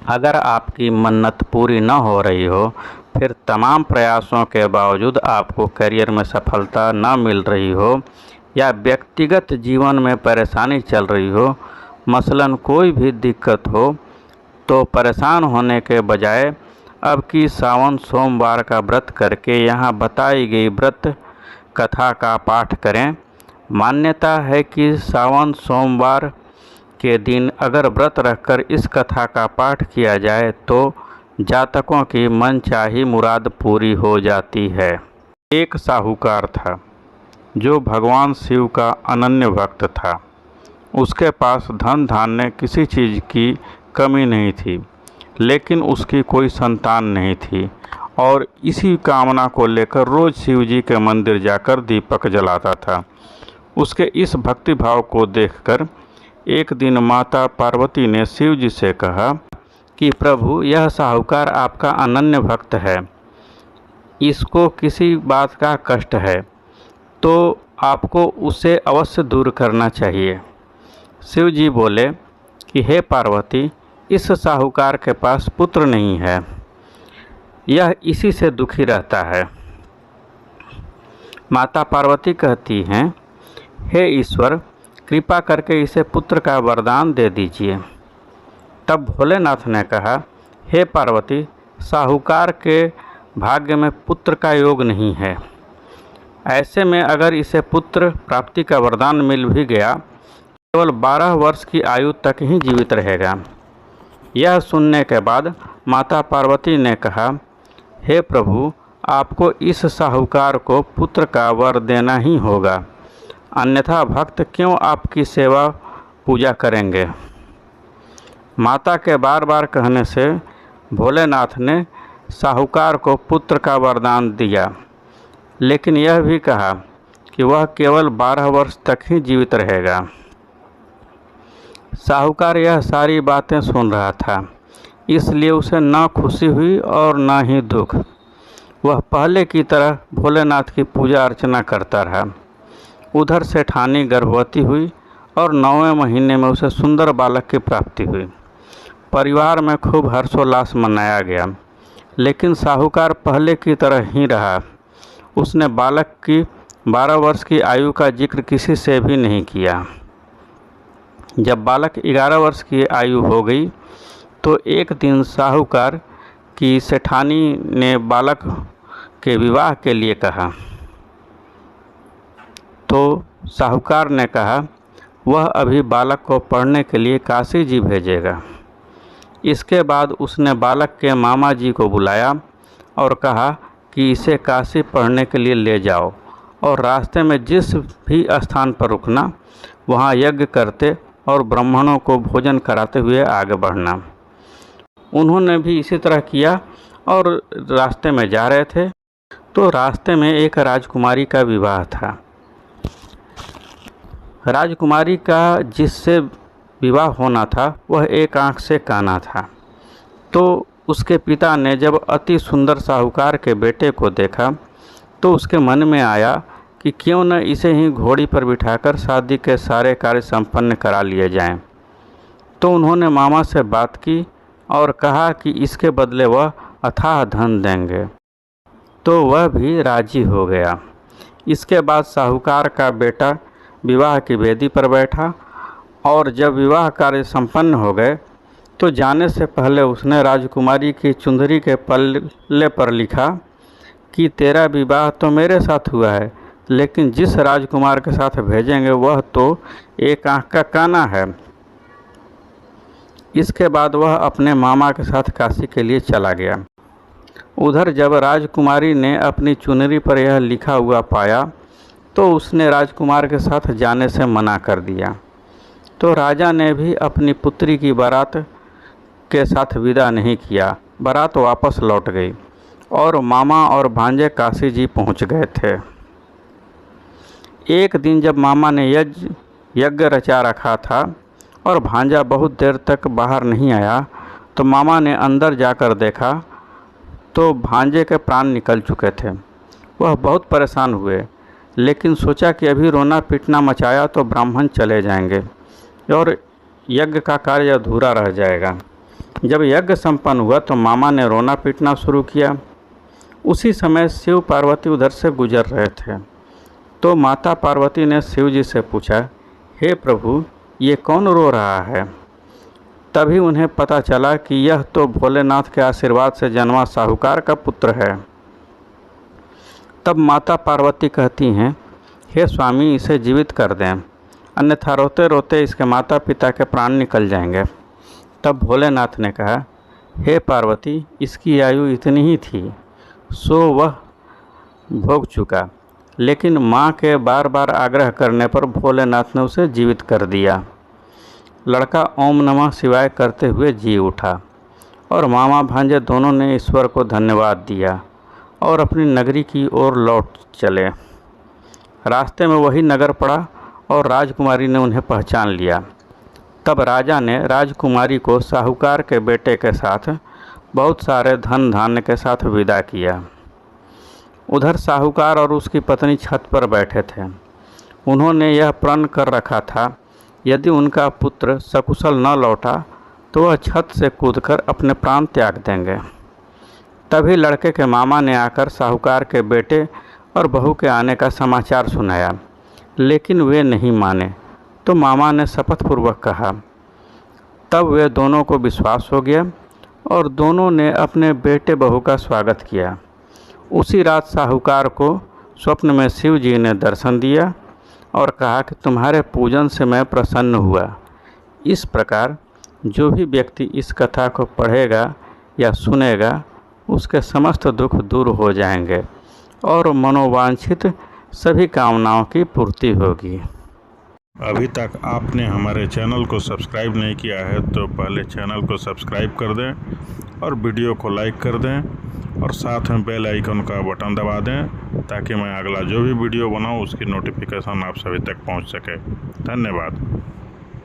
अगर आपकी मन्नत पूरी न हो रही हो, फिर तमाम प्रयासों के बावजूद आपको करियर में सफलता न मिल रही हो या व्यक्तिगत जीवन में परेशानी चल रही हो, मसलन कोई भी दिक्कत हो, तो परेशान होने के बजाय अब की सावन सोमवार का व्रत करके यहाँ बताई गई व्रत कथा का पाठ करें। मान्यता है कि सावन सोमवार के दिन अगर व्रत रखकर इस कथा का पाठ किया जाए तो जातकों की मनचाही मुराद पूरी हो जाती है। एक साहूकार था जो भगवान शिव का अनन्य भक्त था। उसके पास धन धान्य किसी चीज़ की कमी नहीं थी, लेकिन उसकी कोई संतान नहीं थी और इसी कामना को लेकर रोज़ शिव जी के मंदिर जाकर दीपक जलाता था। उसके इस भक्तिभाव को देखकर एक दिन माता पार्वती ने शिव जी से कहा कि प्रभु, यह साहूकार आपका अनन्य भक्त है, इसको किसी बात का कष्ट है तो आपको उसे अवश्य दूर करना चाहिए। शिव जी बोले कि हे पार्वती, इस साहूकार के पास पुत्र नहीं है, यह इसी से दुखी रहता है। माता पार्वती कहती हैं, हे ईश्वर, कृपा करके इसे पुत्र का वरदान दे दीजिए। तब भोलेनाथ ने कहा, हे पार्वती, साहूकार के भाग्य में पुत्र का योग नहीं है। ऐसे में अगर इसे पुत्र प्राप्ति का वरदान मिल भी गया, केवल 12 वर्ष की आयु तक ही जीवित रहेगा। यह सुनने के बाद माता पार्वती ने कहा, हे प्रभु, आपको इस साहूकार को पुत्र का वर देना ही होगा, अन्यथा भक्त क्यों आपकी सेवा पूजा करेंगे। माता के बार बार कहने से भोलेनाथ ने साहूकार को पुत्र का वरदान दिया, लेकिन यह भी कहा कि वह केवल 12 वर्ष तक ही जीवित रहेगा। साहूकार यह सारी बातें सुन रहा था, इसलिए उसे न खुशी हुई और न ही दुख। वह पहले की तरह भोलेनाथ की पूजा अर्चना करता रहा। उधर सेठानी गर्भवती हुई और 9वें महीने में उसे सुंदर बालक की प्राप्ति हुई। परिवार में खूब हर्षोल्लास मनाया गया, लेकिन साहूकार पहले की तरह ही रहा। उसने बालक की 12 वर्ष की आयु का जिक्र किसी से भी नहीं किया। जब बालक 11 वर्ष की आयु हो गई तो एक दिन साहूकार की सेठानी ने बालक के विवाह के लिए कहा। तो साहूकार ने कहा वह अभी बालक को पढ़ने के लिए काशी जी भेजेगा। इसके बाद उसने बालक के मामा जी को बुलाया और कहा कि इसे काशी पढ़ने के लिए ले जाओ और रास्ते में जिस भी स्थान पर रुकना, वहाँ यज्ञ करते और ब्राह्मणों को भोजन कराते हुए आगे बढ़ना। उन्होंने भी इसी तरह किया और रास्ते में जा रहे थे तो रास्ते में एक राजकुमारी का विवाह था। राजकुमारी का जिससे विवाह होना था वह एक आंख से काना था। तो उसके पिता ने जब अति सुंदर साहूकार के बेटे को देखा तो उसके मन में आया कि क्यों न इसे ही घोड़ी पर बिठाकर शादी के सारे कार्य संपन्न करा लिए जाएं। तो उन्होंने मामा से बात की और कहा कि इसके बदले वह अथाह धन देंगे। तो वह भी राजी हो गया। इसके बाद साहूकार का बेटा विवाह की वेदी पर बैठा और जब विवाह कार्य संपन्न हो गए तो जाने से पहले उसने राजकुमारी की चुंदरी के पल्ले पर लिखा कि तेरा विवाह तो मेरे साथ हुआ है, लेकिन जिस राजकुमार के साथ भेजेंगे वह तो एक आंख का काना है। इसके बाद वह अपने मामा के साथ काशी के लिए चला गया। उधर जब राजकुमारी ने अपनी चुनरी पर यह लिखा हुआ पाया तो उसने राजकुमार के साथ जाने से मना कर दिया। तो राजा ने भी अपनी पुत्री की बारात के साथ विदा नहीं किया। बारात वापस लौट गई और मामा और भांजे काशी जी पहुंच गए थे। एक दिन जब मामा ने यज्ञ रचा रखा था और भांजा बहुत देर तक बाहर नहीं आया तो मामा ने अंदर जाकर देखा तो भांजे के प्राण निकल चुके थे। वह बहुत परेशान हुए, लेकिन सोचा कि अभी रोना पीटना मचाया तो ब्राह्मण चले जाएंगे और यज्ञ का कार्य अधूरा रह जाएगा। जब यज्ञ संपन्न हुआ तो मामा ने रोना पीटना शुरू किया। उसी समय शिव पार्वती उधर से गुजर रहे थे तो माता पार्वती ने शिव जी से पूछा, हे प्रभु, ये कौन रो रहा है? तभी उन्हें पता चला कि यह तो भोलेनाथ के आशीर्वाद से जन्मा साहूकार का पुत्र है। तब माता पार्वती कहती हैं, हे स्वामी, इसे जीवित कर दें, अन्यथा रोते रोते इसके माता पिता के प्राण निकल जाएंगे। तब भोलेनाथ ने कहा, हे पार्वती, इसकी आयु इतनी ही थी, सो वह भोग चुका। लेकिन माँ के बार बार आग्रह करने पर भोलेनाथ ने उसे जीवित कर दिया। लड़का ओम नमः शिवाय करते हुए जी उठा और मामा भांजे दोनों ने ईश्वर को धन्यवाद दिया और अपनी नगरी की ओर लौट चले। रास्ते में वही नगर पड़ा और राजकुमारी ने उन्हें पहचान लिया। तब राजा ने राजकुमारी को साहूकार के बेटे के साथ बहुत सारे धन धान्य के साथ विदा किया। उधर साहूकार और उसकी पत्नी छत पर बैठे थे। उन्होंने यह प्रण कर रखा था, यदि उनका पुत्र सकुशल न लौटा तो वह छत से कूदकर अपने प्राण त्याग देंगे। तभी लड़के के मामा ने आकर साहूकार के बेटे और बहू के आने का समाचार सुनाया, लेकिन वे नहीं माने तो मामा ने शपथपूर्वक कहा। तब वे दोनों को विश्वास हो गया और दोनों ने अपने बेटे बहू का स्वागत किया। उसी रात साहूकार को स्वप्न में शिव जी ने दर्शन दिया और कहा कि तुम्हारे पूजन से मैं प्रसन्न हुआ। इस प्रकार जो भी व्यक्ति इस कथा को पढ़ेगा या सुनेगा उसके समस्त दुख दूर हो जाएंगे और मनोवांछित सभी कामनाओं की पूर्ति होगी। अभी तक आपने हमारे चैनल को सब्सक्राइब नहीं किया है तो पहले चैनल को सब्सक्राइब कर दें और वीडियो को लाइक कर दें और साथ में बेल आइकन का बटन दबा दें ताकि मैं अगला जो भी वीडियो बनाऊं उसकी नोटिफिकेशन आप सभी तक पहुंच सके। धन्यवाद।